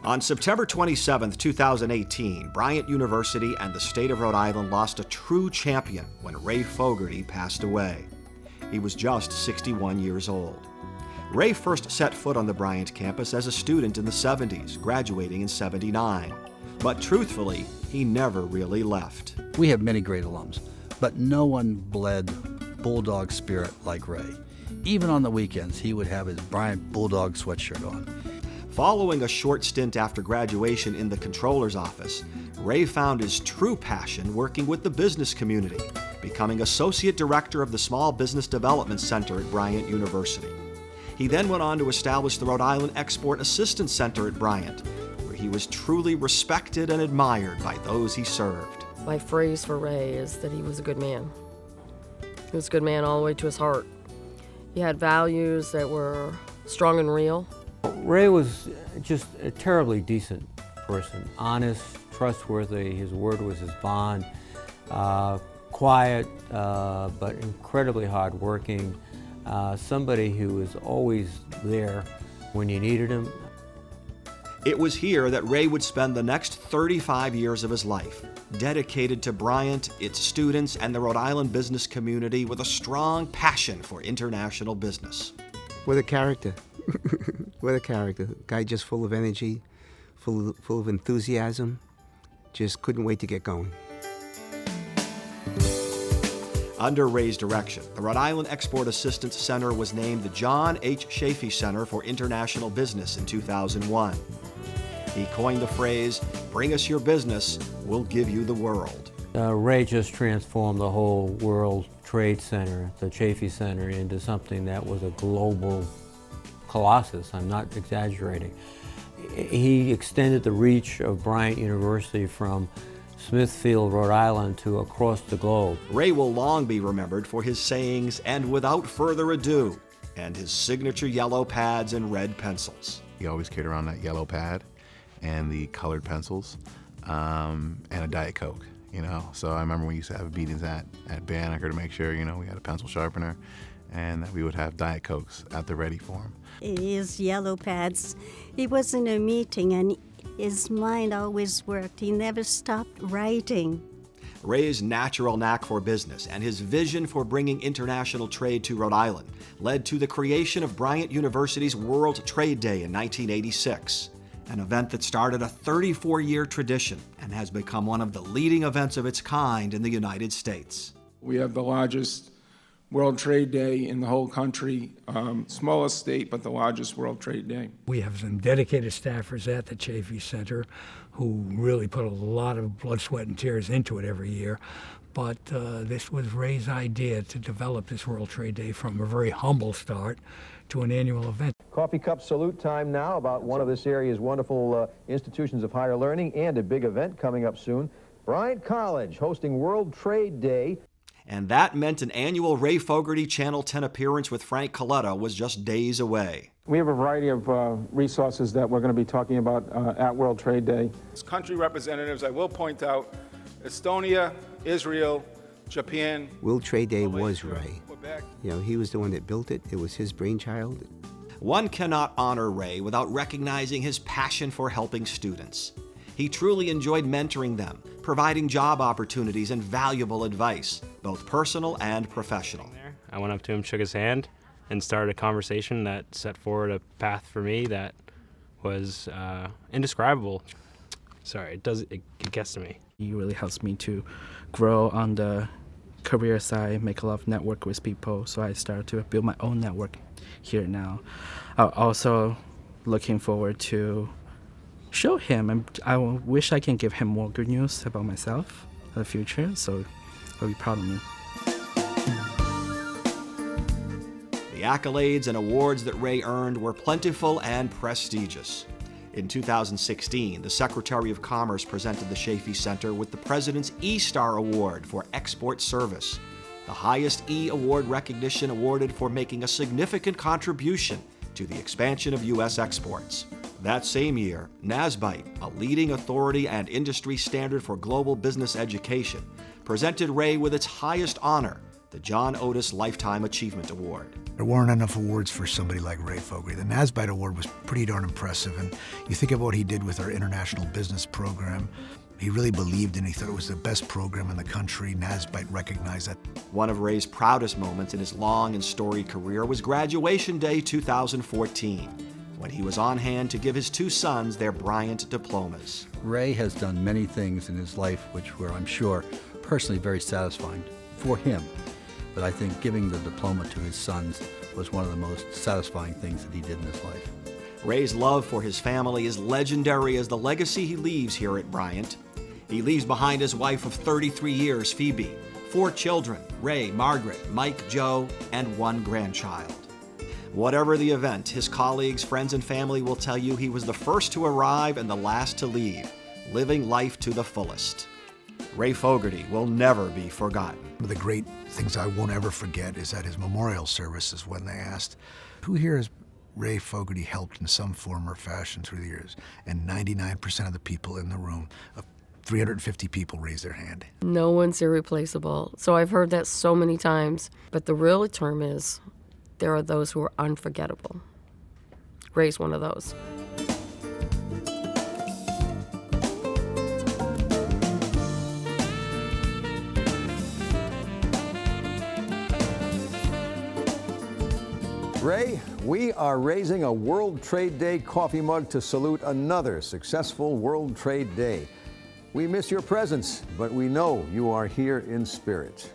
On September 27, 2018, Bryant University and the state of Rhode Island lost a true champion when Ray Fogarty passed away. He was just 61 years old. Ray first set foot on the Bryant campus as a student in the 70s, graduating in '79. But truthfully, he never really left. We have many great alums, but no one bled Bulldog spirit like Ray. Even on the weekends, he would have his Bryant Bulldog sweatshirt on. Following a short stint after graduation in the controller's office, Ray found his true passion working with the business community, becoming associate director of the Small Business Development Center at Bryant University. He then went on to establish the Rhode Island Export Assistance Center at Bryant, where he was truly respected and admired by those he served. My phrase for Ray is that he was a good man. He was a good man all the way to his heart. He had values that were strong and real. Ray was just a terribly decent person, honest, trustworthy. His word was his bond. Quiet, but incredibly hardworking. Somebody who was always there when you needed him. It was here that Ray would spend the next 35 years of his life, dedicated to Bryant, its students, and the Rhode Island business community with a strong passion for international business. What a character. What a character. Guy just full of energy, full of enthusiasm. Just couldn't wait to get going. Under Ray's direction, the Rhode Island Export Assistance Center was named the John H. Chafee Center for International Business in 2001. He coined the phrase, "Bring us your business, we'll give you the world." Ray just transformed the whole World Trade Center, the Chafee Center, into something that was a global colossus. I'm not exaggerating. He extended the reach of Bryant University from Smithfield, Rhode Island, to across the globe. Ray will long be remembered for his sayings, "and without further ado," and his signature yellow pads and red pencils. He always carried around that yellow pad and the colored pencils and a Diet Coke, So I remember we used to have meetings at Banneker to make sure, we had a pencil sharpener and that we would have Diet Cokes at the ready for him. His yellow pads. He was in a meeting and his mind always worked. He never stopped writing. Ray's natural knack for business and his vision for bringing international trade to Rhode Island led to the creation of Bryant University's World Trade Day in 1986, an event that started a 34-year tradition and has become one of the leading events of its kind in the United States. We have the largest World Trade Day in the whole country, smallest state, but the largest World Trade Day. We have some dedicated staffers at the Chafee Center who really put a lot of blood, sweat, and tears into it every year. But this was Ray's idea to develop this World Trade Day from a very humble start to an annual event. Coffee cup salute time now about one of this area's wonderful institutions of higher learning and a big event coming up soon. Bryant College hosting World Trade Day. And that meant an annual Ray Fogarty Channel 10 appearance with Frank Coletta was just days away. We have a variety of resources that we're going to be talking about at World Trade Day. As country representatives, I will point out Estonia, Israel, Japan. World Trade Day was Ray. He was the one that built it. It was his brainchild. One cannot honor Ray without recognizing his passion for helping students. He truly enjoyed mentoring them, providing job opportunities and valuable advice, both personal and professional. I went up to him, shook his hand, and started a conversation that set forward a path for me that was indescribable. Sorry, it gets to me. He really helps me to grow on the career side, make a lot of network with people, so I started to build my own network here now. I'm also looking forward to show him, and I wish I can give him more good news about myself in the future, so he'll be proud of me. The accolades and awards that Ray earned were plentiful and prestigious. In 2016, the Secretary of Commerce presented the Chafee Center with the President's E-Star Award for Export Service, the highest E award recognition awarded for making a significant contribution to the expansion of U.S. exports. That same year, NASBITE, a leading authority and industry standard for global business education, presented Ray with its highest honor, the John Otis Lifetime Achievement Award. There weren't enough awards for somebody like Ray Fogarty. The NASBITE Award was pretty darn impressive, and you think of what he did with our international business program. He really believed in it. He thought it was the best program in the country. NASBITE recognized that. One of Ray's proudest moments in his long and storied career was graduation day 2014, when he was on hand to give his two sons their Bryant diplomas. Ray has done many things in his life which were, I'm sure, personally very satisfying for him. But I think giving the diploma to his sons was one of the most satisfying things that he did in his life. Ray's love for his family is legendary as the legacy he leaves here at Bryant. He leaves behind his wife of 33 years, Phoebe, 4 children, Ray, Margaret, Mike, Joe, and 1 grandchild. Whatever the event, his colleagues, friends, and family will tell you he was the first to arrive and the last to leave, living life to the fullest. Ray Fogarty will never be forgotten. One of the great things I won't ever forget is at his memorial services when they asked, who here has Ray Fogarty helped in some form or fashion through the years? And 99% of the people in the room, 350 people, raised their hand. No one's irreplaceable. So I've heard that so many times. But the real term is, there are those who are unforgettable. Ray's one of those. Ray, we are raising a World Trade Day coffee mug to salute another successful World Trade Day. We miss your presence, but we know you are here in spirit.